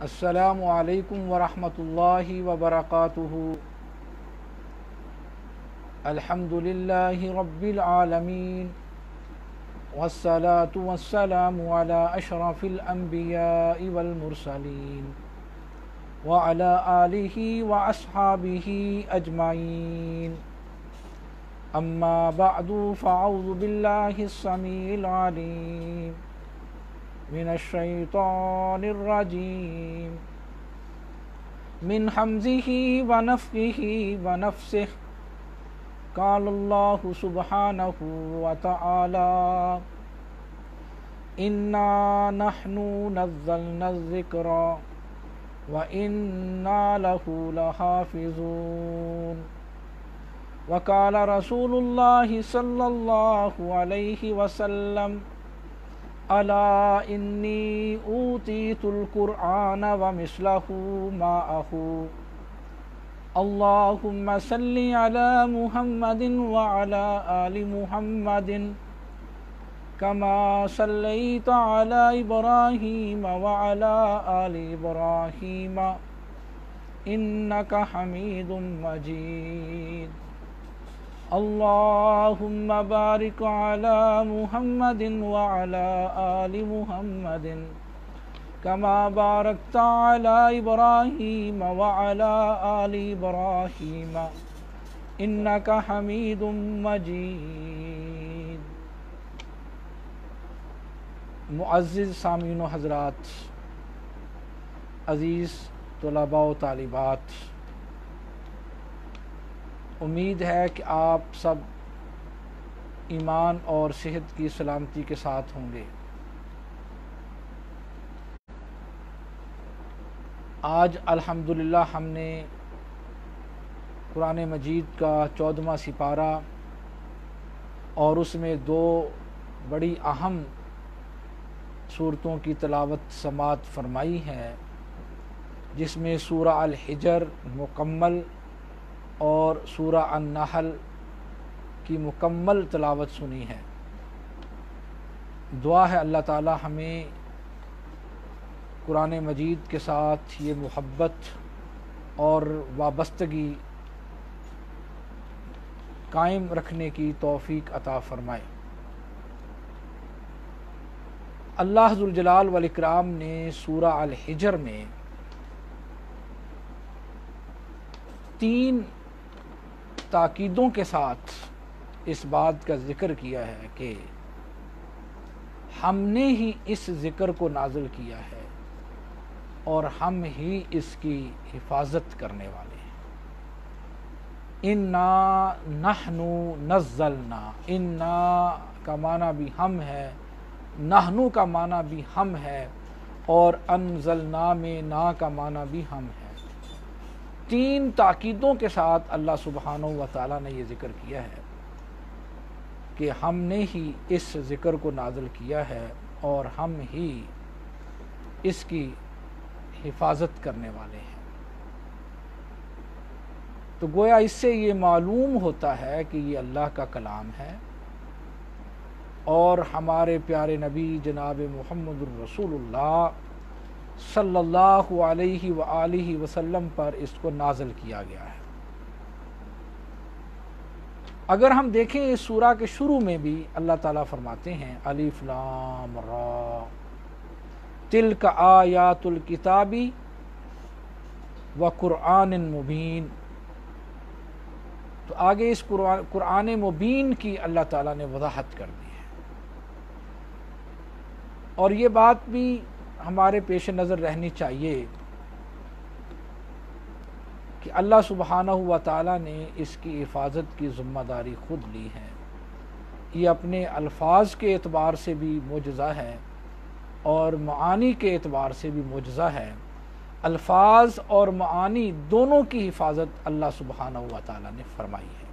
السلام علیکم ورحمۃ اللہ وبرکاتہ۔ الحمد للہ رب العالمین والصلاة والسلام علی اشرف الانبیاء والمرسلین وعلی آلہ واصحابہ اجمعین، اما بعد فاعوذ باللہ السمیع العلیم من الشیطان الرجیم من حمزہ ونفخہ ونفثہ۔ قال اللہ سبحانہ وتعالی انا نحن نزلنا الذکر وَإِنَّا لَهُ لَحَافِظُونَ۔ وقال رسول اللہ صلی اللہ علیہ وسلم الا انی اوتیت القرآن ومثلہ معہ، اللہم صل علی محمد وعلی آل محمد کما صلیت علی ابراہیم وعلی آل ابراہیم انک حمید مجید، اللہم بارک علی محمد وعلی آل محمد کما بارکت علی ابراہیم وعلی آل ابراہیم انک حمید مجید۔ معزز سامعین و حضرات، عزیز طلباء و طالبات، امید ہے کہ آپ سب ایمان اور صحت کی سلامتی کے ساتھ ہوں گے۔ آج الحمدللہ ہم نے قرآن مجید کا 14واں سپارہ اور اس میں دو بڑی اہم صورتوں کی تلاوت سماعت فرمائی ہے، جس میں سورہ الحجر مکمل اور سورہ النحل کی مکمل تلاوت سنی ہے۔ دعا ہے اللہ تعالی ہمیں قرآن مجید کے ساتھ یہ محبت اور وابستگی قائم رکھنے کی توفیق عطا فرمائے۔ اللہ ذوالجلال والاکرام نے سورہ الحجر میں 3 تاکیدوں کے ساتھ اس بات کا ذکر کیا ہے کہ ہم نے ہی اس ذکر کو نازل کیا ہے اور ہم ہی اس کی حفاظت کرنے والے ہیں۔ انا نحن نزلنا، انا کا معنی بھی ہم ہے، نحنو کا معنی بھی ہم ہے، اور انزلنا میں نا کا معنی بھی ہم ہے۔ 3 تاکیدوں کے ساتھ اللہ سبحانہ و تعالیٰ نے یہ ذکر کیا ہے کہ ہم نے ہی اس ذکر کو نازل کیا ہے اور ہم ہی اس کی حفاظت کرنے والے ہیں۔ تو گویا اس سے یہ معلوم ہوتا ہے کہ یہ اللہ کا کلام ہے اور ہمارے پیارے نبی جناب محمد الرسول اللہ صلی اللہ علیہ وآلہ وسلم پر اس کو نازل کیا گیا ہے۔ اگر ہم دیکھیں اس سورہ کے شروع میں بھی اللہ تعالیٰ فرماتے ہیں الف لام را تلک آیات الکتاب وقرآن مبین۔ تو آگے اس قرآن مبین کی اللہ تعالیٰ نے وضاحت کر دی ہے، اور یہ بات بھی ہمارے پیش نظر رہنی چاہیے کہ اللہ سبحانہ و تعالیٰ نے اس کی حفاظت کی ذمہ داری خود لی ہے۔ یہ اپنے الفاظ کے اعتبار سے بھی معجزہ ہے اور معانی کے اعتبار سے بھی معجزہ ہے۔ الفاظ اور معانی دونوں کی حفاظت اللہ سبحانہ و تعالیٰ نے فرمائی ہے۔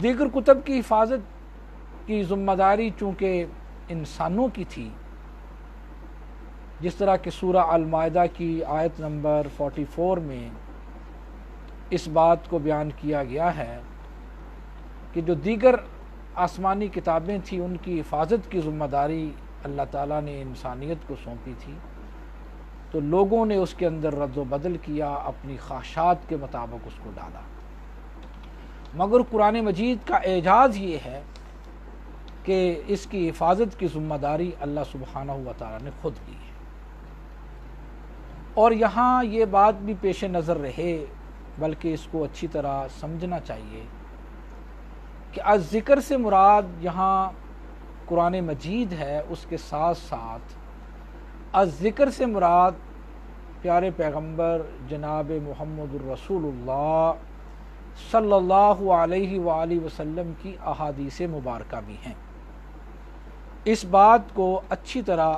دیگر کتب کی حفاظت کی ذمہ داری چونکہ انسانوں کی تھی، جس طرح کہ سورہ المائدہ کی آیت نمبر 44 میں اس بات کو بیان کیا گیا ہے کہ جو دیگر آسمانی کتابیں تھیں ان کی حفاظت کی ذمہ داری اللہ تعالیٰ نے انسانیت کو سونپی تھی۔ تو تو لوگوں نے اس کے اندر رد و بدل کیا، اپنی خواہشات کے مطابق اس کو ڈالا۔ مگر قرآن مجید کا اعجاز یہ ہے کہ اس کی حفاظت کی ذمہ داری اللہ سبحانہ و تعالیٰ نے خود لی ہے۔ اور یہاں یہ بات بھی پیش نظر رہے، بلکہ اس کو اچھی طرح سمجھنا چاہیے کہ الذکر سے مراد یہاں قرآن مجید ہے، اس کے ساتھ ساتھ الذکر سے مراد پیارے پیغمبر جناب محمد الرسول اللہ صلی اللہ علیہ وآلہ وسلم کی احادیث مبارکہ بھی ہیں۔ اس بات کو اچھی طرح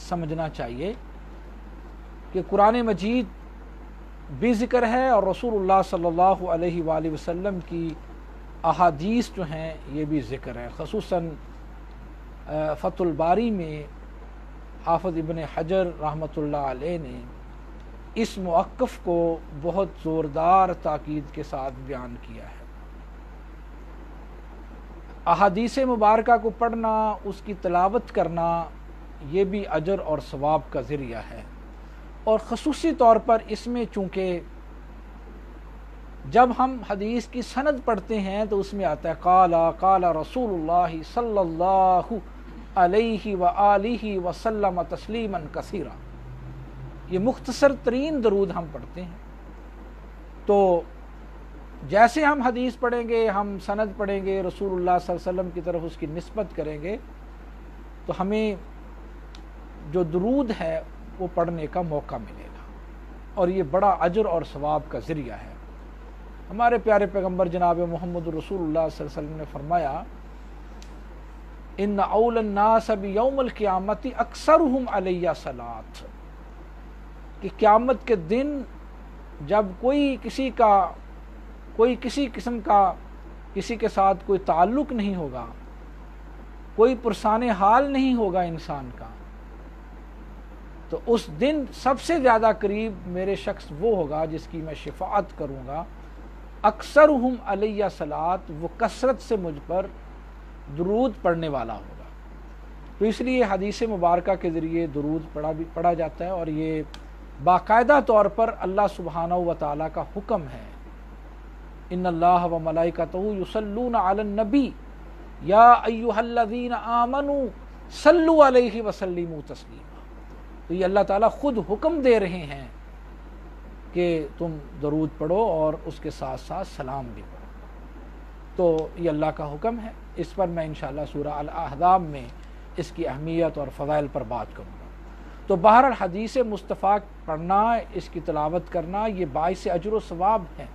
سمجھنا چاہیے کہ قرآن مجید بھی ذکر ہے اور رسول اللہ صلی اللہ علیہ وآلہ وسلم کی احادیث جو ہیں یہ بھی ذکر ہے۔ خصوصاً فتح الباری میں حافظ ابن حجر رحمۃ اللہ علیہ نے اس موقف کو بہت زوردار تاکید کے ساتھ بیان کیا ہے۔ احادیث مبارکہ کو پڑھنا، اس کی تلاوت کرنا، یہ بھی اجر اور ثواب کا ذریعہ ہے، اور خصوصی طور پر اس میں چونکہ جب ہم حدیث کی سند پڑھتے ہیں تو اس میں آتا ہے قال رسول اللہ صلی اللہ علیہ وآلہ وسلم تسلیما کثیرا، یہ مختصر ترین درود ہم پڑھتے ہیں۔ تو جیسے ہم حدیث پڑھیں گے، ہم سند پڑھیں گے، رسول اللہ صلی اللہ علیہ وسلم کی طرف اس کی نسبت کریں گے، تو ہمیں جو درود ہے وہ پڑھنے کا موقع ملے گا، اور یہ بڑا اجر اور ثواب کا ذریعہ ہے۔ ہمارے پیارے پیغمبر جناب محمد رسول اللہ صلی اللہ علیہ وسلم نے فرمایا ان اول الناس بیوم القیامت اکثرہم علیہ صلاۃ، کہ قیامت کے دن جب کوئی کسی قسم کا کسی کے ساتھ کوئی تعلق نہیں ہوگا، کوئی پرسان حال نہیں ہوگا انسان کا، تو اس دن سب سے زیادہ قریب میرے شخص وہ ہوگا جس کی میں شفاعت کروں گا، اکثرہم علیہ صلاۃ، وہ کثرت سے مجھ پر درود پڑھنے والا ہوگا۔ تو اس لیے حدیث مبارکہ کے ذریعے درود پڑھا جاتا ہے، اور یہ باقاعدہ طور پر اللہ سبحانہ و تعالیٰ کا حکم ہے۔ ان اللہ و ملائکتہ یصلون علی النبی یا ایھا الذین آمنوا صلوا علیہ وسلموا تسلیما، تو یہ اللہ تعالیٰ خود حکم دے رہے ہیں کہ تم درود پڑھو اور اس کے ساتھ ساتھ سلام بھی پڑھو۔ تو یہ اللہ کا حکم ہے، اس پر میں انشاءاللہ سورہ الاحزاب میں اس کی اہمیت اور فضائل پر بات کروں گا۔ تو بہرحال حدیث مصطفیٰ پڑھنا، اس کی تلاوت کرنا، یہ باعث اجر و ثواب ہے۔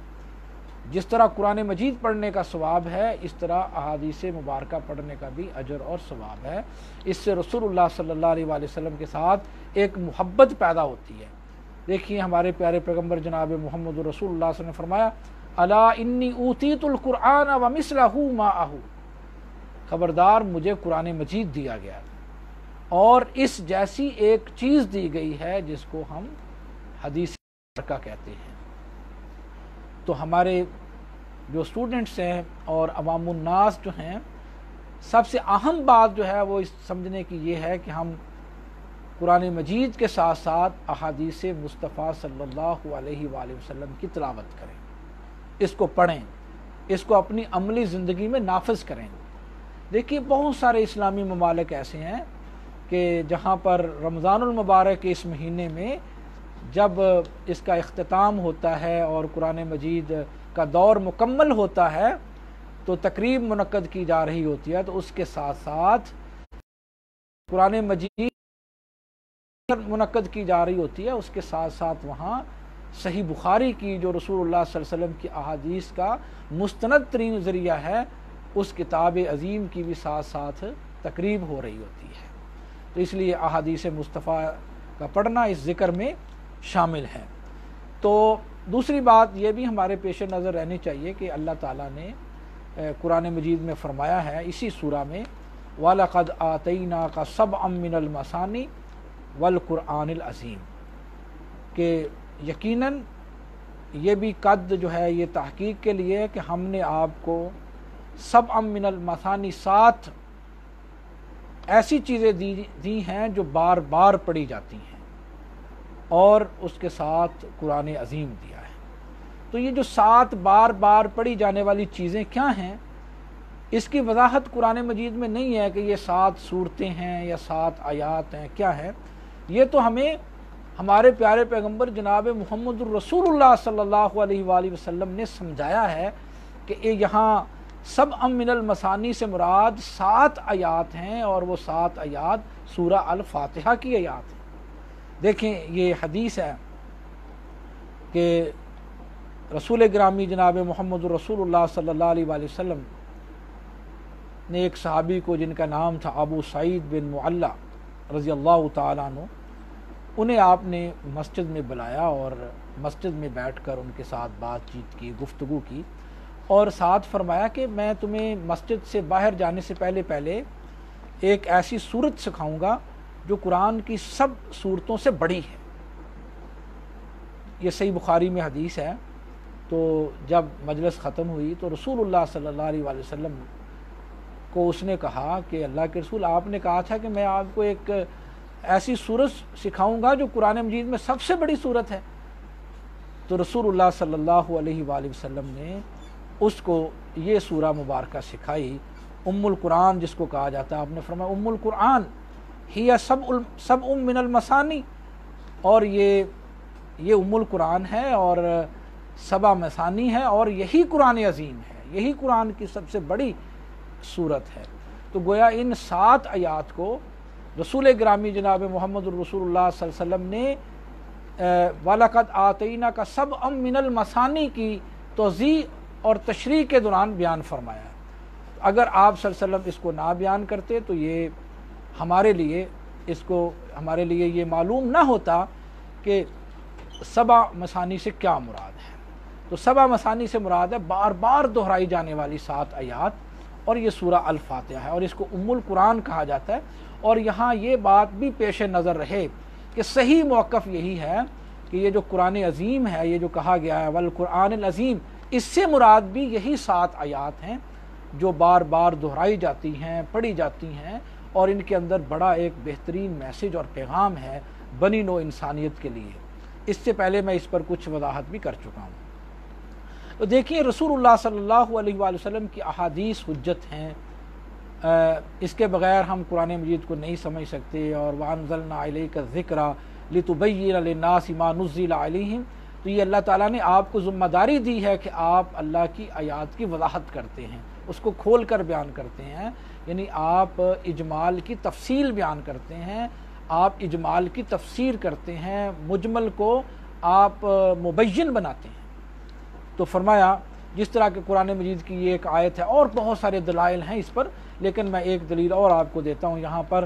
جس طرح قرآن مجید پڑھنے کا ثواب ہے، اس طرح احادیث مبارکہ پڑھنے کا بھی اجر اور ثواب ہے۔ اس سے رسول اللہ صلی اللہ علیہ وآلہ وسلم کے ساتھ ایک محبت پیدا ہوتی ہے۔ دیکھیے ہمارے پیارے پیغمبر جناب محمد رسول اللہ صلی اللہ علیہ وسلم نے فرمایا الا انی اوتیت القرآن ومثلہ معہ، خبردار مجھے قرآن مجید دیا گیا اور اس جیسی ایک چیز دی گئی ہے جس کو ہم حدیث مبارکہ کہتے ہیں۔ تو ہمارے جو اسٹوڈنٹس ہیں اور عوام الناس جو ہیں، سب سے اہم بات جو ہے وہ اس سمجھنے کی یہ ہے کہ ہم قرآن مجید کے ساتھ ساتھ احادیث مصطفیٰ صلی اللہ علیہ وآلہ وسلم کی تلاوت کریں، اس کو پڑھیں، اس کو اپنی عملی زندگی میں نافذ کریں۔ دیکھیے بہت سارے اسلامی ممالک ایسے ہیں کہ جہاں پر رمضان المبارک کے اس مہینے میں جب اس کا اختتام ہوتا ہے اور قرآن مجید کا دور مکمل ہوتا ہے تو تقریب منعقد کی جا رہی ہوتی ہے، تو اس کے ساتھ ساتھ قرآن مجید منعقد کی جا رہی ہوتی ہے، اس کے ساتھ ساتھ وہاں صحیح بخاری کی جو رسول اللہ صلی اللہ علیہ وسلم کی احادیث کا مستند ترین ذریعہ ہے، اس کتاب عظیم کی بھی ساتھ ساتھ تقریب ہو رہی ہوتی ہے۔ تو اس لیے احادیث مصطفیٰ کا پڑھنا اس ذکر میں شامل ہے۔ تو دوسری بات یہ بھی ہمارے پیش نظر رہنی چاہیے کہ اللہ تعالیٰ نے قرآن مجید میں فرمایا ہے اسی سورہ میں وَلَقَدْ آتَيْنَاكَ سَبْعًا مِّنَ الْمَثَانِي وَالْقُرْآنِ الْعَظِيمِ، کہ یقیناً یہ بھی قد جو ہے یہ تحقیق کے لیے کہ ہم نے آپ کو سبعًا مِّنَ الْمَثَانِي 7 ایسی چیزیں دی ہیں جو بار بار پڑھی جاتی ہیں۔ اور اس کے ساتھ قرآن عظیم دیا ہے۔ تو یہ جو 7 بار بار پڑھی جانے والی چیزیں کیا ہیں، اس کی وضاحت قرآن مجید میں نہیں ہے کہ یہ 7 صورتیں ہیں یا 7 آیات ہیں، کیا ہے۔ یہ تو ہمیں ہمارے پیارے پیغمبر جناب محمد الرسول اللہ صلی اللہ علیہ وآلہ وسلم نے سمجھایا ہے کہ یہاں سبع من المثانی سے مراد 7 آیات ہیں، اور وہ 7 آیات سورہ الفاتحہ کی آیات ہیں۔ دیکھیں یہ حدیث ہے کہ رسول گرامی جناب محمد الرسول اللہ صلی اللہ علیہ وآلہ وسلم نے ایک صحابی کو جن کا نام تھا ابو سعید بن معلّہ رضی اللہ تعالیٰ عنہ، انہیں آپ نے مسجد میں بلایا اور مسجد میں بیٹھ کر ان کے ساتھ بات چیت کی، گفتگو کی، اور ساتھ فرمایا کہ میں تمہیں مسجد سے باہر جانے سے پہلے ایک ایسی صورت سکھاؤں گا جو قرآن کی سب صورتوں سے بڑی ہے۔ یہ صحیح بخاری میں حدیث ہے۔ تو جب مجلس ختم ہوئی تو رسول اللہ صلی اللہ علیہ وآلہ وسلم کو اس نے کہا کہ اللہ کے رسول، آپ نے کہا تھا کہ میں آپ کو ایک ایسی صورت سکھاؤں گا جو قرآن مجید میں سب سے بڑی صورت ہے۔ تو رسول اللہ صلی اللہ علیہ وآلہ وسلم نے اس کو یہ سورہ مبارکہ سکھائی، ام القرآن جس کو کہا جاتا ہے۔ آپ نے فرمایا ام القرآن ہی سبع من المثانی، اور یہ ام القرآن ہے اور 7 مثانی ہے، اور یہی قرآن عظیم ہے، یہی قرآن کی سب سے بڑی صورت ہے۔ تو گویا ان 7 آیات کو رسول گرامی جناب محمد الرسول اللہ صلی اللہ علیہ وسلم نے وَلَقَدْ آتَيْنَاكَ سَبْعًا مِّنَ الْمَثَانِي کی توضیح اور تشریح کے دوران بیان فرمایا۔ اگر آپ صلی اللہ علیہ وسلم اس کو نہ بیان کرتے تو یہ ہمارے لیے یہ معلوم نہ ہوتا کہ 7 مثانی سے کیا مراد ہے۔ تو 7 مثانی سے مراد ہے بار بار دہرائی جانے والی 7 آیات، اور یہ سورہ الفاتحہ ہے، اور اس کو ام القرآن کہا جاتا ہے۔ اور یہاں یہ بات بھی پیش نظر رہے کہ صحیح موقف یہی ہے کہ یہ جو قرآن عظیم ہے، یہ جو کہا گیا ہے والقرآن العظیم، اس سے مراد بھی یہی 7 آیات ہیں جو بار بار دہرائی جاتی ہیں، پڑھی جاتی ہیں، اور ان کے اندر بڑا ایک بہترین میسج اور پیغام ہے بنی نوع انسانیت کے لیے۔ اس سے پہلے میں اس پر کچھ وضاحت بھی کر چکا ہوں۔ تو دیکھیے رسول اللہ صلی اللہ علیہ وآلہ وسلم کی احادیث حجت ہیں، اس کے بغیر ہم قرآن مجید کو نہیں سمجھ سکتے۔ اور وَأَنزَلْنَا إِلَيْكَ الذِّكْرَ لِتُبَيِّنَ لِلنَّاسِ مَا نُزِّلَ عَلَيْهِمْ، تو یہ اللہ تعالیٰ نے آپ کو ذمہ داری دی ہے کہ آپ اللہ کی آیات کی وضاحت کرتے ہیں، اس کو کھول کر بیان کرتے ہیں، یعنی آپ اجمال کی تفصیل بیان کرتے ہیں، آپ اجمال کی تفسیر کرتے ہیں، مجمل کو آپ مبین بناتے ہیں۔ تو فرمایا جس طرح کہ قرآن مجید کی یہ ایک آیت ہے، اور بہت سارے دلائل ہیں اس پر، لیکن میں ایک دلیل اور آپ کو دیتا ہوں یہاں پر،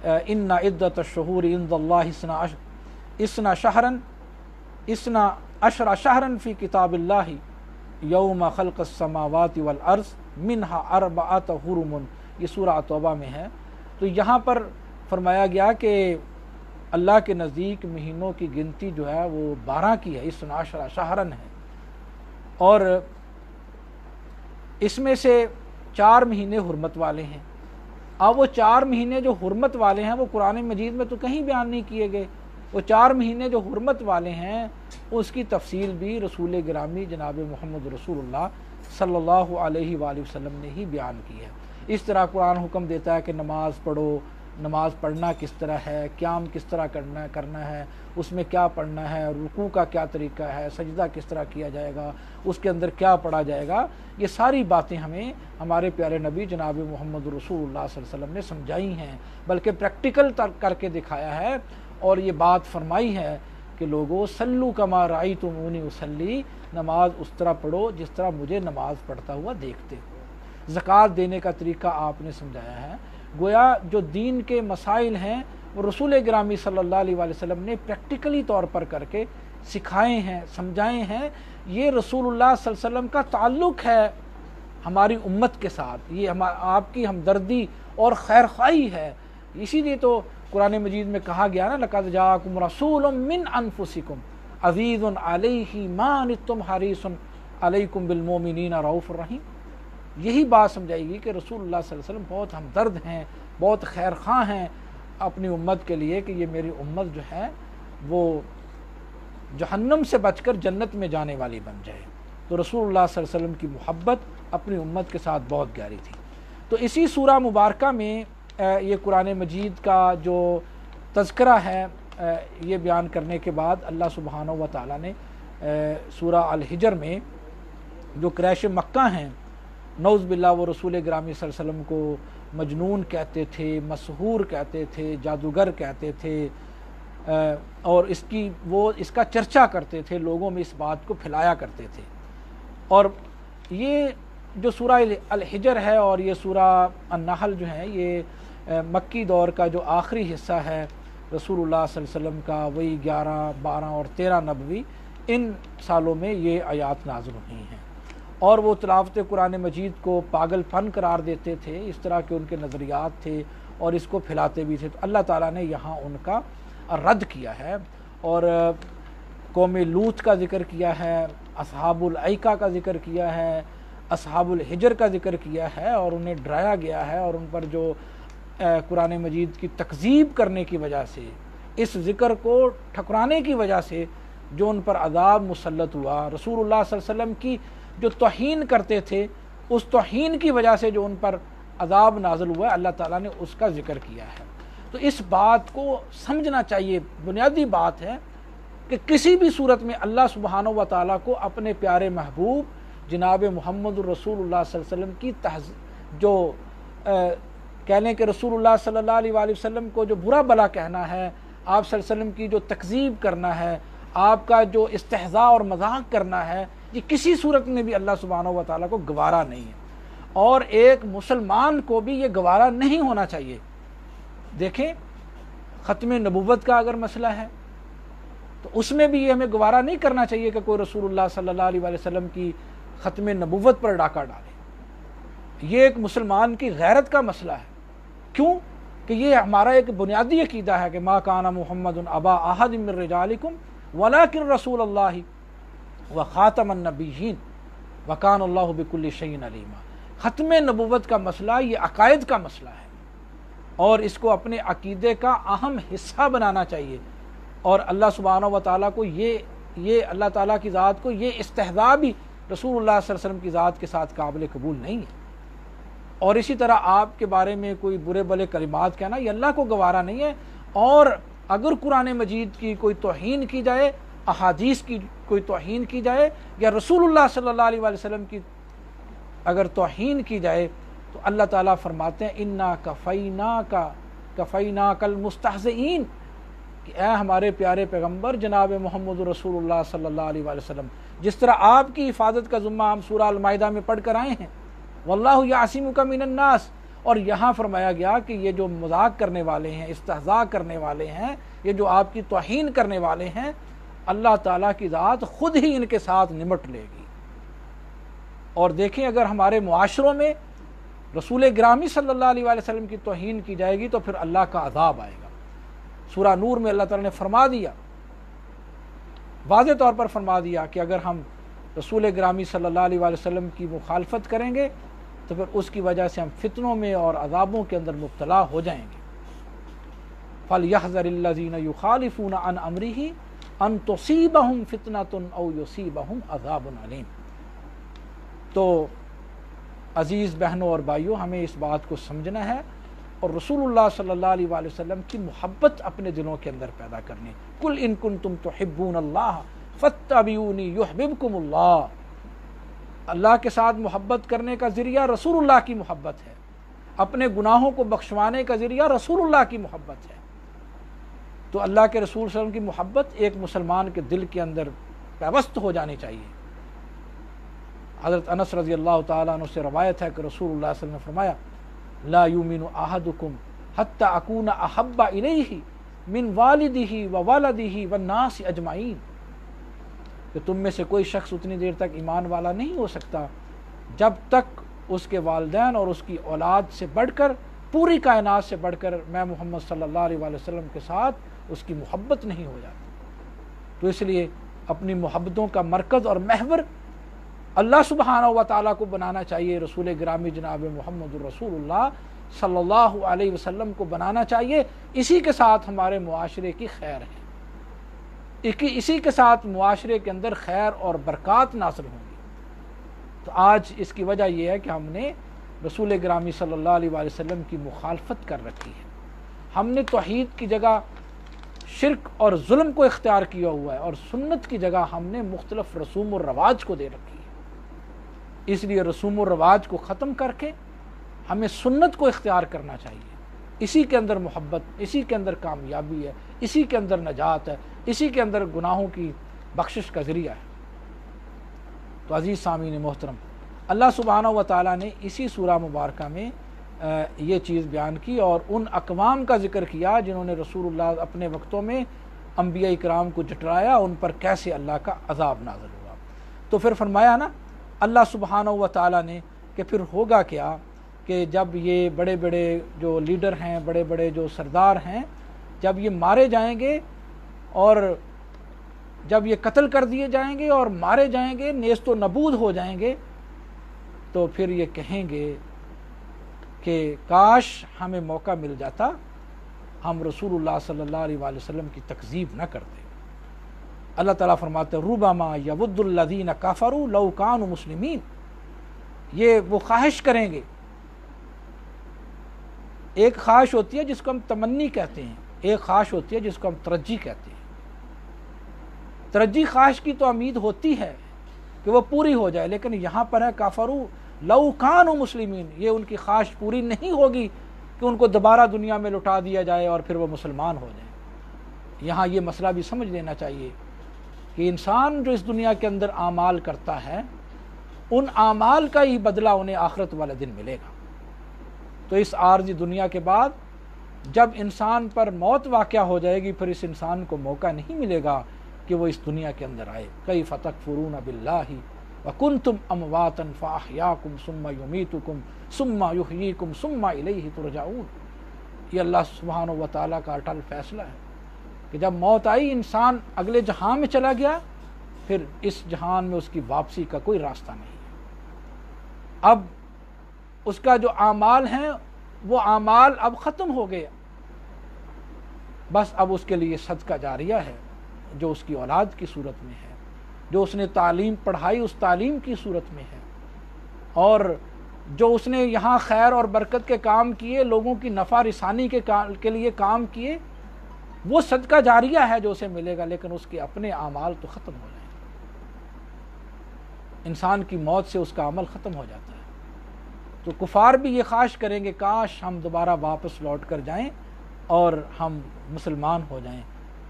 ان عدت الشہور عند اللہ 12 شہرا فی کتاب اللہ یوم خلق السماوات والارض منہا 4 حرم، یہ سورہ توبہ میں ہے۔ تو یہاں پر فرمایا گیا کہ اللہ کے نزدیک مہینوں کی گنتی جو ہے وہ 12 کی ہے، 12 شہرن ہے، اور اس میں سے 4 مہینے حرمت والے ہیں۔ اب وہ 4 مہینے جو حرمت والے ہیں وہ قرآن مجید میں تو کہیں بیان نہیں کیے گئے۔ وہ 4 مہینے جو حرمت والے ہیں اس کی تفصیل بھی رسول گرامی جناب محمد رسول اللہ صلی اللہ علیہ وآلہ وسلم نے ہی بیان کی ہے۔ اس طرح قرآن حکم دیتا ہے کہ نماز پڑھو، نماز پڑھنا کس طرح ہے، قیام کس طرح کرنا ہے، اس میں کیا پڑھنا ہے، رکوع کا کیا طریقہ ہے، سجدہ کس طرح کیا جائے گا، اس کے اندر کیا پڑھا جائے گا، یہ ساری باتیں ہمیں ہمارے پیارے نبی جناب محمد رسول اللہ صلی اللہ علیہ وسلم نے سمجھائی ہیں، بلکہ پریکٹیکل کر کے دکھایا ہے، اور یہ بات فرمائی ہے کہ لوگو صلو کما رأیتمونی اصلی، نماز اس طرح پڑھو جس طرح مجھے نماز پڑھتا ہوا دیکھتے ہو۔ زکوٰۃ دینے کا طریقہ آپ نے سمجھایا ہے۔ گویا جو دین کے مسائل ہیں وہ رسول گرامی صلی اللہ علیہ وآلہ وسلم نے پریکٹیکلی طور پر کر کے سکھائے ہیں، سمجھائے ہیں۔ یہ رسول اللہ صلی اللہ علیہ وسلم کا تعلق ہے ہماری امت کے ساتھ، یہ آپ کی ہمدردی اور خیرخواہی ہے۔ اسی لیے تو قرآن مجید میں کہا گیا نا، لَقَدْ جَاءَكُمْ رَسُولٌ مِّنْ أَنفُسِكُمْ عَزِيزٌ عَلَيْهِ مَا عَنِتُّمْ حَرِيصٌ عَلَيْكُمْ بِالْمُؤْمِنِينَ رَءُوفٌ رَحِيمٌ۔ یہی بات سمجھائے گی کہ رسول اللہ صلی اللہ علیہ وسلم بہت ہمدرد ہیں، بہت خیر خواہ ہیں اپنی امت کے لیے، کہ یہ میری امت جو ہے وہ جہنم سے بچ کر جنت میں جانے والی بن جائے۔ تو رسول اللہ صلی اللہ علیہ وسلم کی محبت اپنی امت کے ساتھ بہت گہری تھی۔ تو اسی سورہ مبارکہ میں یہ قرآن مجید کا جو تذکرہ ہے یہ بیان کرنے کے بعد اللہ سبحانہ و تعالیٰ نے سورہ الحجر میں جو قریش مکہ ہیں، نعوذ باللہ وہ رسول گرامی صلی اللہ علیہ وسلم کو مجنون کہتے تھے، مسحور کہتے تھے، جادوگر کہتے تھے، اور اس کا چرچا کرتے تھے، لوگوں میں اس بات کو پھیلایا کرتے تھے۔ اور یہ جو سورہ الحجر ہے اور یہ سورہ النحل جو ہے یہ مکی دور کا جو آخری حصہ ہے رسول اللہ صلی اللہ علیہ وسلم کا، وہی 11، 12 اور 13 نبوی، ان سالوں میں یہ آیات نازل ہوئی ہیں۔ اور وہ تلاوت قرآن مجید کو پاگل پن قرار دیتے تھے، اس طرح کے ان کے نظریات تھے اور اس کو پھیلاتے بھی تھے۔ تو اللہ تعالیٰ نے یہاں ان کا رد کیا ہے اور قوم لوط کا ذکر کیا ہے، اصحاب الایکہ کا ذکر کیا ہے، اصحاب الحجر کا ذکر کیا ہے، اور انہیں ڈرایا گیا ہے، اور ان پر جو قرآن مجید کی تکذیب کرنے کی وجہ سے، اس ذکر کو ٹھکرانے کی وجہ سے جو ان پر عذاب مسلط ہوا، رسول اللہ صلی اللہ علیہ وسلم کی جو توہین کرتے تھے اس توہین کی وجہ سے جو ان پر عذاب نازل ہوا ہے، اللہ تعالیٰ نے اس کا ذکر کیا ہے۔ تو اس بات کو سمجھنا چاہیے، بنیادی بات ہے کہ کسی بھی صورت میں اللہ سبحانہ و تعالیٰ کو اپنے پیارے محبوب جناب محمد الرسول اللہ صلی اللہ علیہ وسلم کی جو کہنے کہ رسول اللہ صلی اللہ علیہ وآلہ وسلم کو جو برا بلا کہنا ہے، آپ صلی اللہ علیہ وسلم کی جو تکذیب کرنا ہے، آپ کا جو استہزاء اور مذاق کرنا ہے، یہ کسی صورت میں بھی اللہ سبحانہ و تعالیٰ کو گوارا نہیں ہے، اور ایک مسلمان کو بھی یہ گوارا نہیں ہونا چاہیے۔ دیکھیں، ختم نبوت کا اگر مسئلہ ہے تو اس میں بھی یہ ہمیں گوارا نہیں کرنا چاہیے کہ کوئی رسول اللہ صلی اللہ علیہ وآلہ وسلم کی ختم نبوت پر ڈاکہ ڈالے۔ یہ ایک مسلمان کی غیرت کا مسئلہ ہے۔ کیوں کہ یہ ہمارا ایک بنیادی عقیدہ ہے کہ ما کان محمد ابا احد من رجالکم ولکن رسول اللہ وخاتم النبیین وکان اللہ بکل شیء علیما۔ ختم نبوت کا مسئلہ یہ عقائد کا مسئلہ ہے، اور اس کو اپنے عقیدے کا اہم حصہ بنانا چاہیے، اور اللہ سبحانہ و تعالیٰ کو یہ اللہ تعالیٰ کی ذات کو یہ استہزاء بھی رسول اللہ صلی اللہ علیہ وسلم کی ذات کے ساتھ قابل قبول نہیں ہے، اور اسی طرح آپ کے بارے میں کوئی برے بھلے کلمات کہنا یہ اللہ کو گوارا نہیں ہے۔ اور اگر قرآن مجید کی کوئی توہین کی جائے، احادیث کی کوئی توہین کی جائے، یا رسول اللہ صلی اللہ علیہ وآلہ وسلم کی اگر توہین کی جائے، تو اللہ تعالیٰ فرماتے ہیں انا کفیناک المستہزئین، کہ اے ہمارے پیارے پیغمبر جناب محمد رسول اللہ صلی اللہ علیہ وآلہ وسلم، جس طرح آپ کی حفاظت کا ذمہ ہم سورہ المائدہ میں پڑھ کر آئے ہیں، واللہ یعصمک من الناس، اور یہاں فرمایا گیا کہ یہ جو مذاق کرنے والے ہیں، استہزاء کرنے والے ہیں، یہ جو آپ کی توہین کرنے والے ہیں، اللہ تعالیٰ کی ذات خود ہی ان کے ساتھ نمٹ لے گی۔ اور دیکھیں، اگر ہمارے معاشروں میں رسول گرامی صلی اللہ علیہ وآلہ وسلم کی توہین کی جائے گی تو پھر اللہ کا عذاب آئے گا۔ سورہ نور میں اللہ تعالیٰ نے فرما دیا، واضح طور پر فرما دیا کہ اگر ہم رسول گرامی صلی اللہ علیہ وآلہ وسلم کی مخالفت کریں گے تو پھر اس کی وجہ سے ہم فتنوں میں اور عذابوں کے اندر مبتلا ہو جائیں گے۔ فَلْيَحْذَرِ الَّذِينَ يُخَالِفُونَ عَنْ أَمْرِهِ أَن تُصِيبَهُمْ فِتْنَةٌ أَوْ يُصِيبَهُمْ عَذَابٌ عَلِيمٌ۔ تو عزیز بہنوں اور بھائیوں، ہمیں اس بات کو سمجھنا ہے اور رسول اللہ صلی اللہ علیہ وآلہ وسلم کی محبت اپنے دلوں کے اندر پیدا کرنی۔ قُلْ إِن كُنتُمْ تُحِبُّونَ اللَّهَ فَاتَّبِعُونِي يُحْبِبْكُمُ اللَّهُ۔ اللہ کے ساتھ محبت کرنے کا ذریعہ رسول اللہ کی محبت ہے، اپنے گناہوں کو بخشوانے کا ذریعہ رسول اللہ کی محبت ہے۔ تو اللہ کے رسول صلی اللہ علیہ وسلم کی محبت ایک مسلمان کے دل کے اندر پیوست ہو جانی چاہیے۔ حضرت انس رضی اللہ تعالیٰ عنہ سے روایت ہے کہ رسول اللہ صلی اللہ علیہ وسلم نے فرمایا لا یؤمن احدکم حتی اکون احب الیہ من والدہ وولدہ والناس اجمعین، کہ تم میں سے کوئی شخص اتنی دیر تک ایمان والا نہیں ہو سکتا جب تک اس کے والدین اور اس کی اولاد سے بڑھ کر، پوری کائنات سے بڑھ کر میں محمد صلی اللہ علیہ وآلہ وسلم کے ساتھ اس کی محبت نہیں ہو جاتی۔ تو اس لیے اپنی محبتوں کا مرکز اور محور اللہ سبحانہ و تعالیٰ کو بنانا چاہیے، رسول گرامی جناب محمد الرسول اللہ صلی اللہ علیہ وسلم کو بنانا چاہیے۔ اسی کے ساتھ ہمارے معاشرے کی خیر ہے۔ اسی کے ساتھ معاشرے کے اندر خیر اور برکات نازل ہوں گی۔ تو آج اس کی وجہ یہ ہے کہ ہم نے رسول گرامی صلی اللہ علیہ وآلہ وسلم کی مخالفت کر رکھی ہے، ہم نے توحید کی جگہ شرک اور ظلم کو اختیار کیا ہوا ہے، اور سنت کی جگہ ہم نے مختلف رسوم و رواج کو دے رکھی ہے۔ اس لیے رسوم و رواج کو ختم کر کے ہمیں سنت کو اختیار کرنا چاہیے، اسی کے اندر محبت، اسی کے اندر کامیابی ہے، اسی کے اندر نجات ہے، اسی کے اندر گناہوں کی بخشش کا ذریعہ ہے۔ تو عزیز سامعین محترم، اللہ سبحانہ و تعالیٰ نے اسی سورہ مبارکہ میں یہ چیز بیان کی اور ان اقوام کا ذکر کیا جنہوں نے رسول اللہ اپنے وقتوں میں انبیاء کرام کو جھٹلایا، ان پر کیسے اللہ کا عذاب نازل ہوا۔ تو پھر فرمایا نا اللہ سبحانہ و تعالیٰ نے کہ پھر ہوگا کیا کہ جب یہ بڑے بڑے جو لیڈر ہیں، بڑے بڑے جو سردار ہیں، جب یہ مارے جائیں گے اور جب یہ قتل کر دیے جائیں گے اور مارے جائیں گے، نیست و نبود ہو جائیں گے، تو پھر یہ کہیں گے کہ کاش ہمیں موقع مل جاتا، ہم رسول اللہ صلی اللہ علیہ وآلہ وسلم کی تکذیب نہ کرتے۔ اللہ تعالیٰ فرماتے ہیں ربما یود الذین کفروا لو کانوا مسلمین، یہ وہ خواہش کریں گے۔ ایک خواہش ہوتی ہے جس کو ہم تمنی کہتے ہیں، ایک خواہش ہوتی ہے جس کو ہم ترجی کہتے ہیں۔ ترجی خواہش کی تو امید ہوتی ہے کہ وہ پوری ہو جائے، لیکن یہاں پر ہے کافروا لو کانوا مسلمین، یہ ان کی خواہش پوری نہیں ہوگی کہ ان کو دوبارہ دنیا میں لٹا دیا جائے اور پھر وہ مسلمان ہو جائیں۔ یہاں یہ مسئلہ بھی سمجھ لینا چاہیے کہ انسان جو اس دنیا کے اندر اعمال کرتا ہے، ان اعمال کا ہی بدلہ انہیں آخرت والے دن ملے گا۔ تو اس عارضی دنیا کے بعد جب انسان پر موت واقع ہو جائے گی، پھر اس انسان کو موقع نہیں ملے گا کہ وہ اس دنیا کے اندر آئے۔ کیف تکفرون باللہ وکنتم امواتا فاحیاکم ثم یمیتکم ثم یحییکم ثم الیہ ترجعون۔ یہ اللہ سبحانہ و تعالیٰ کا اٹل فیصلہ ہے کہ جب موت آئی، انسان اگلے جہان میں چلا گیا، پھر اس جہان میں اس کی واپسی کا کوئی راستہ نہیں ہے۔ اب اس کا جو اعمال ہیں وہ اعمال اب ختم ہو گئے، بس اب اس کے لیے صدقہ جاریہ ہے جو اس کی اولاد کی صورت میں ہے، جو اس نے تعلیم پڑھائی اس تعلیم کی صورت میں ہے، اور جو اس نے یہاں خیر اور برکت کے کام کیے، لوگوں کی نفع رسانی کے لیے کام کیے، وہ صدقہ جاریہ ہے جو اسے ملے گا، لیکن اس کے اپنے اعمال تو ختم ہو جائیں گے۔ انسان کی موت سے اس کا عمل ختم ہو جاتا ہے۔ تو کفار بھی یہ خواہش کریں گے کاش ہم دوبارہ واپس لوٹ کر جائیں اور ہم مسلمان ہو جائیں۔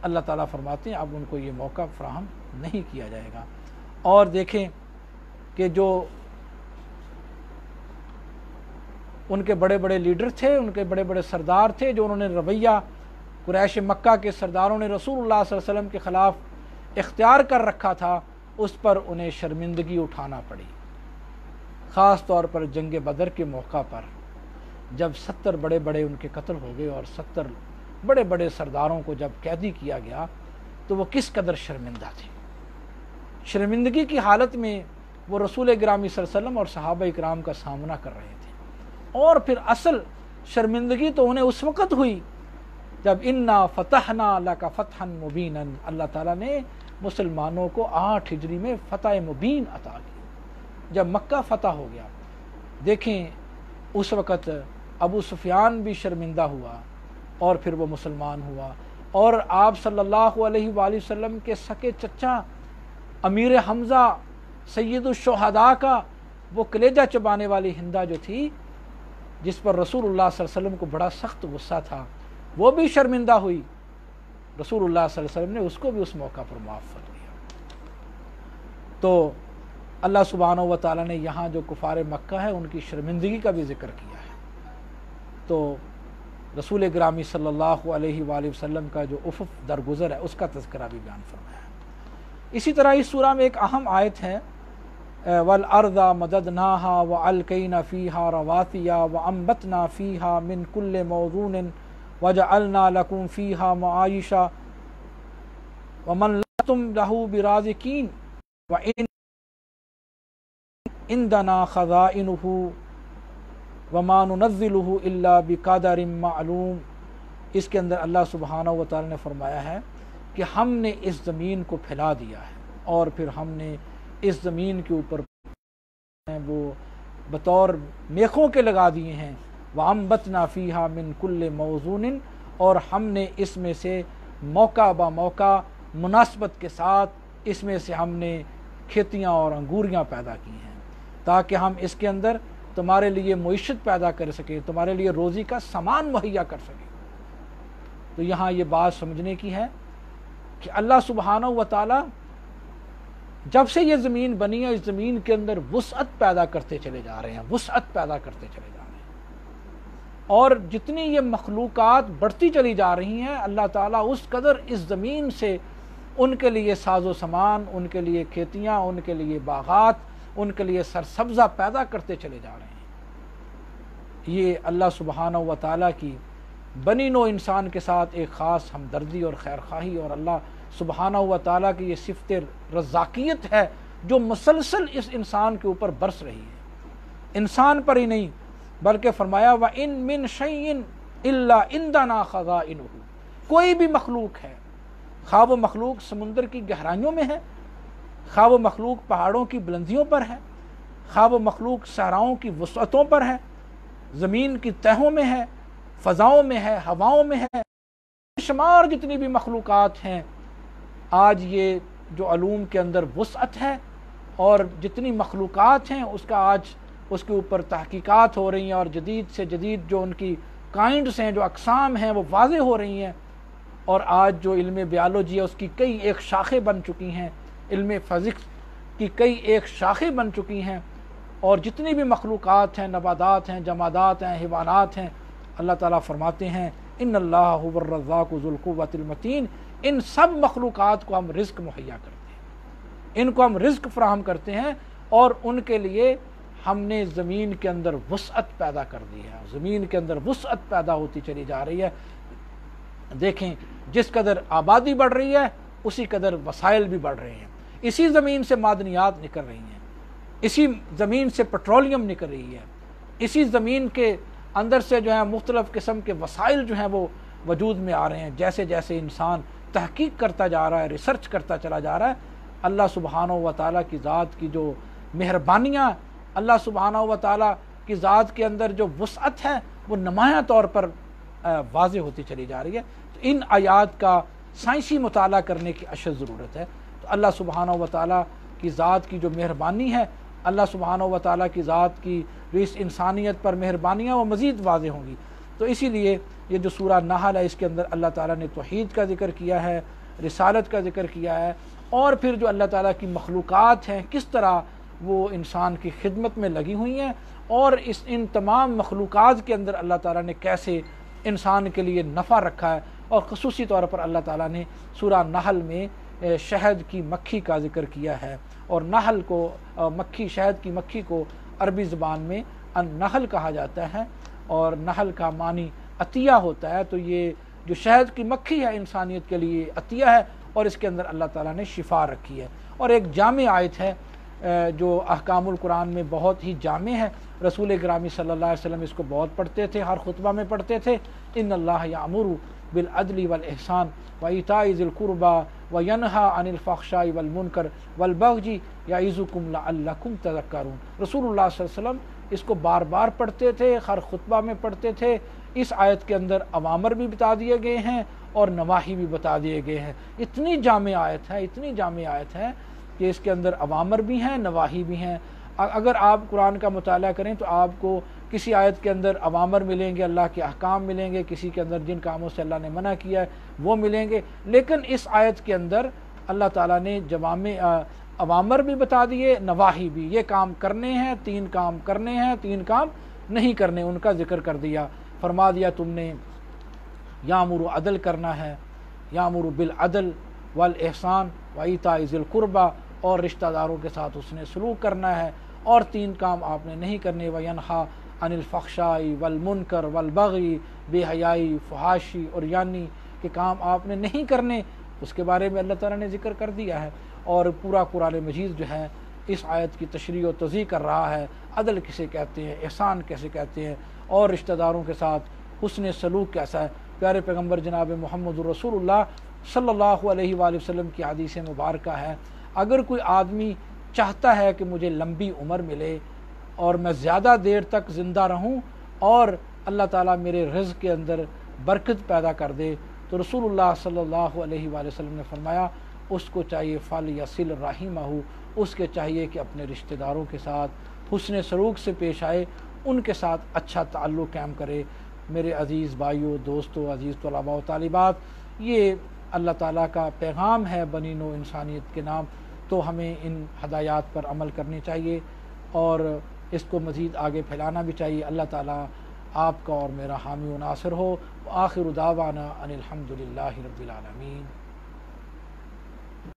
اللہ تعالیٰ فرماتے ہیں اب ان کو یہ موقع فراہم نہیں کیا جائے گا۔ اور دیکھیں کہ جو ان کے بڑے بڑے لیڈر تھے، ان کے بڑے بڑے سردار تھے، جو انہوں نے رویہ قریش مکہ کے سرداروں نے رسول اللہ صلی اللہ علیہ وسلم کے خلاف اختیار کر رکھا تھا، اس پر انہیں شرمندگی اٹھانا پڑی۔ خاص طور پر جنگ بدر کے موقع پر جب 70 بڑے بڑے ان کے قتل ہو گئے اور 70 بڑے بڑے سرداروں کو جب قیدی کیا گیا، تو وہ کس قدر شرمندہ تھے۔ شرمندگی کی حالت میں وہ رسول گرامی صلی اللہ علیہ وسلم اور صحابہ اکرام کا سامنا کر رہے تھے، اور پھر اصل شرمندگی تو انہیں اس وقت ہوئی جب انا فتحنا لک فتحا مبینا، اللہ تعالیٰ نے مسلمانوں کو 8 ہجری میں فتح مبین عطا کی، جب مکہ فتح ہو گیا۔ دیکھیں اس وقت ابو سفیان بھی شرمندہ ہوا اور پھر وہ مسلمان ہوا، اور آپ صلی اللہ علیہ وآلہ وسلم کے سکے چچا امیر حمزہ سید الشہداء کا وہ کلیجہ چبانے والی ہندہ جو تھی، جس پر رسول اللہ صلی اللہ علیہ وسلم کو بڑا سخت غصہ تھا، وہ بھی شرمندہ ہوئی۔ رسول اللہ صلی اللہ علیہ وسلم نے اس کو بھی اس موقع پر معاف کر دیا۔ تو اللہ سبحانہ و تعالیٰ نے یہاں جو کفار مکہ ہے ان کی شرمندگی کا بھی ذکر کیا ہے، تو رسول گرامی صلی اللہ علیہ وآلہ وسلم کا جو افق درگزر ہے اس کا تذکرہ بھی بیان فرمایا ہے۔ اسی طرح اس سورہ میں ایک اہم آیت ہے وَالْأَرْضَ مَدَدْنَاهَا وَأَلْقَيْنَا فِيهَا رَوَاسِيَ وَأَنبَتْنَا فِيهَا مِنْ كُلِّ مَوْزُونٍ وَجَعَلْنَا لَكُمْ فِيهَا مَعَايِشَ وَمَنْ لَسْتُمْ لَهُ بِرَازِقِينَ وَإِنْ عِنْدَنَا خَزَائِنُهُ وَمَا نُنَزِّلُهُ إِلَّا بِقَدَرٍ مَعْلُومٍ۔ اس کے اندر اللہ سبحانہ و تعالی نے فرمایا ہے کہ ہم نے اس زمین کو پھیلا دیا ہے اور پھر ہم نے اس زمین کے اوپر وہ بطور میخوں کے لگا دیے ہیں، وَأَنبَتْنَا فِيهَا مِن كُلِّ مَوْزُونٍ، اور ہم نے اس میں سے موقع با موقع مناسبت کے ساتھ اس میں سے ہم نے کھیتیاں اور انگوریاں پیدا کی ہیں تاکہ ہم اس کے اندر تمہارے لیے معیشت پیدا کر سکیں، تمہارے لیے روزی کا سامان مہیا کر سکیں۔ تو یہاں یہ بات سمجھنے کی ہے کہ اللہ سبحانہ و تعالی جب سے یہ زمین بنی ہے اس زمین کے اندر وسعت پیدا کرتے چلے جا رہے ہیں، وسعت پیدا کرتے چلے جا رہے ہیں، اور جتنی یہ مخلوقات بڑھتی چلی جا رہی ہیں اللہ تعالیٰ اس قدر اس زمین سے ان کے لیے ساز و سامان، ان کے لیے کھیتیاں، ان کے لیے باغات، ان کے لیے سرسبزہ پیدا کرتے چلے جا رہے ہیں۔ یہ اللہ سبحانہ و تعالیٰ کی بنی نوع انسان کے ساتھ ایک خاص ہمدردی اور خیرخواہی، اور اللہ سبحانہ و تعالیٰ کی یہ صفت رزاقیت ہے جو مسلسل اس انسان کے اوپر برس رہی ہے، انسان پر ہی نہیں بلکہ فرمایا وَإِن مِّن شَيْءٍ إِلَّا عِندَنَا خَزَائِنُهُ، کوئی بھی مخلوق ہے، خواہ وہ مخلوق سمندر کی گہرائیوں میں ہے، خواہ وہ مخلوق پہاڑوں کی بلندیوں پر ہے، خواہ وہ مخلوق صحراؤں کی وسعتوں پر ہے، زمین کی تہوں میں ہے، فضاؤں میں ہے، ہواؤں میں ہے، شمار جتنی بھی مخلوقات ہیں، آج یہ جو علوم کے اندر وسعت ہے اور جتنی مخلوقات ہیں اس کا آج اس کے اوپر تحقیقات ہو رہی ہیں، اور جدید سے جدید جو ان کی کائنڈز ہیں، جو اقسام ہیں وہ واضح ہو رہی ہیں، اور آج جو علم بیالوجی ہے اس کی کئی ایک شاخیں بن چکی ہیں، علم فزکس کی کئی ایک شاخیں بن چکی ہیں، اور جتنی بھی مخلوقات ہیں، نباتات ہیں، جمادات ہیں، حیوانات ہیں، اللہ تعالیٰ فرماتے ہیں ان اللہ هو الرزاق ذو القوۃ المتین، ان سب مخلوقات کو ہم رزق مہیا کرتے ہیں، ان کو ہم رزق فراہم کرتے ہیں، اور ان کے لیے ہم نے زمین کے اندر وسعت پیدا کر دی ہے، زمین کے اندر وسعت پیدا ہوتی چلی جا رہی ہے۔ دیکھیں جس قدر آبادی بڑھ رہی ہے اسی قدر وسائل بھی بڑھ رہے ہیں، اسی زمین سے معدنیات نکل رہی ہیں، اسی زمین سے پیٹرولیم نکل رہی ہے، اسی زمین کے اندر سے جو ہے مختلف قسم کے وسائل جو ہیں وہ وجود میں آ رہے ہیں۔ جیسے جیسے انسان تحقیق کرتا جا رہا ہے، ریسرچ کرتا چلا جا رہا ہے، اللہ سبحانہ و تعالیٰ کی ذات کی جو مہربانیاں، اللہ سبحانہ و تعالیٰ کی ذات کے اندر جو وسعت ہے وہ نمایاں طور پر واضح ہوتی چلی جا رہی ہے۔ تو ان آیات کا سائنسی مطالعہ کرنے کی اشد ضرورت ہے۔ تو اللہ سبحانہ و تعالیٰ کی ذات کی جو مہربانی ہے، اللہ سبحانہ و تعالیٰ کی ذات کی جو اس انسانیت پر مہربانیاں وہ مزید واضح ہوں گی۔ تو اسی لیے یہ جو سورہ نحل ہے اس کے اندر اللہ تعالیٰ نے توحید کا ذکر کیا ہے، رسالت کا ذکر کیا ہے، اور پھر جو اللہ تعالیٰ کی مخلوقات ہیں کس طرح وہ انسان کی خدمت میں لگی ہوئی ہیں، اور ان تمام مخلوقات کے اندر اللہ تعالیٰ نے کیسے انسان کے لیے نفع رکھا ہے۔ اور خصوصی طور پر اللہ تعالیٰ نے سورہ نحل میں شہد کی مکھی کا ذکر کیا ہے، اور نحل کو مکھی، شہد کی مکھی کو عربی زبان میں النحل کہا جاتا ہے، اور نحل کا معنی عطیہ ہوتا ہے۔ تو یہ جو شہد کی مکھی ہے انسانیت کے لیے عطیہ ہے، اور اس کے اندر اللہ تعالیٰ نے شفا رکھی ہے۔ اور ایک جامع آیت ہے جو احکام القرآن میں بہت ہی جامع ہے، رسول گرامی صلی اللہ علیہ وسلم اس کو بہت پڑھتے تھے، ہر خطبہ میں پڑھتے تھے، ان اللہ یامر بالعدل والاحسان وایتاء ذی القربی وینہی عن الفحشاء والمنکر والبغی یعظکم لعلکم تذکرون۔ رسول اللہ صلی اللہ علیہ وسلم اس کو بار بار پڑھتے تھے، ہر خطبہ میں پڑھتے تھے۔ اس آیت کے اندر اوامر بھی بتا دیے گئے ہیں اور نواہی بھی بتا دیے گئے ہیں۔ اتنی جامع آیت ہے، اتنی جامع آیت ہے کہ اس کے اندر اوامر بھی ہیں، نواہی بھی ہیں۔ اگر آپ قرآن کا مطالعہ کریں تو آپ کو کسی آیت کے اندر اوامر ملیں گے، اللہ کے احکام ملیں گے، کسی کے اندر جن کاموں سے اللہ نے منع کیا ہے وہ ملیں گے، لیکن اس آیت کے اندر اللہ تعالیٰ نے جوامع اوامر بھی بتا دیے، نواہی بھی، یہ کام کرنے ہیں، 3 کام کرنے ہیں، 3 کام نہیں کرنے، ان کا ذکر کر دیا۔ فرما دیا تم نے یامر عدل کرنا ہے، یامر بالعدل والاحسان وایتاء ذی القربی، اور رشتہ داروں کے ساتھ اس نے سلوک کرنا ہے، اور 3 کام آپ نے نہیں کرنے، وینہی عن الفحشاء والمنکر والبغی، بے حیائی، فحاشی اور یعنی کے کام آپ نے نہیں کرنے، اس کے بارے میں اللہ تعالیٰ نے ذکر کر دیا ہے۔ اور پورا قرآن مجید جو ہے اس آیت کی تشریح و توضیح کر رہا ہے، عدل کسے کہتے ہیں، احسان کیسے کہتے ہیں، اور رشتہ داروں کے ساتھ حسن سلوک کیسا ہے۔ پیارے پیغمبر جناب محمد رسول اللہ صلی اللہ علیہ وآلہ وسلم کی حدیث مبارکہ ہے، اگر کوئی آدمی چاہتا ہے کہ مجھے لمبی عمر ملے اور میں زیادہ دیر تک زندہ رہوں اور اللہ تعالیٰ میرے رزق کے اندر برکت پیدا کر دے، تو رسول اللہ صلی اللہ علیہ وآلہ وسلم نے فرمایا اس کو چاہیے فَلْيَصِلْ رَحِمَهُ، اس کے چاہیے کہ اپنے رشتہ داروں کے ساتھ حسن سلوک سے پیش آئے، ان کے ساتھ اچھا تعلق قائم کرے۔ میرے عزیز بھائیوں، دوستوں، عزیز طلباء و طالبات، یہ اللہ تعالیٰ کا پیغام ہے بنی نوع انسانیت کے نام، تو ہمیں ان ہدایات پر عمل کرنی چاہیے اور اس کو مزید آگے پھیلانا بھی چاہیے۔ اللہ تعالیٰ آپ کا اور میرا حامی و ناصر ہو۔ آخر دعوانا ان الحمد للہ رب العالمین۔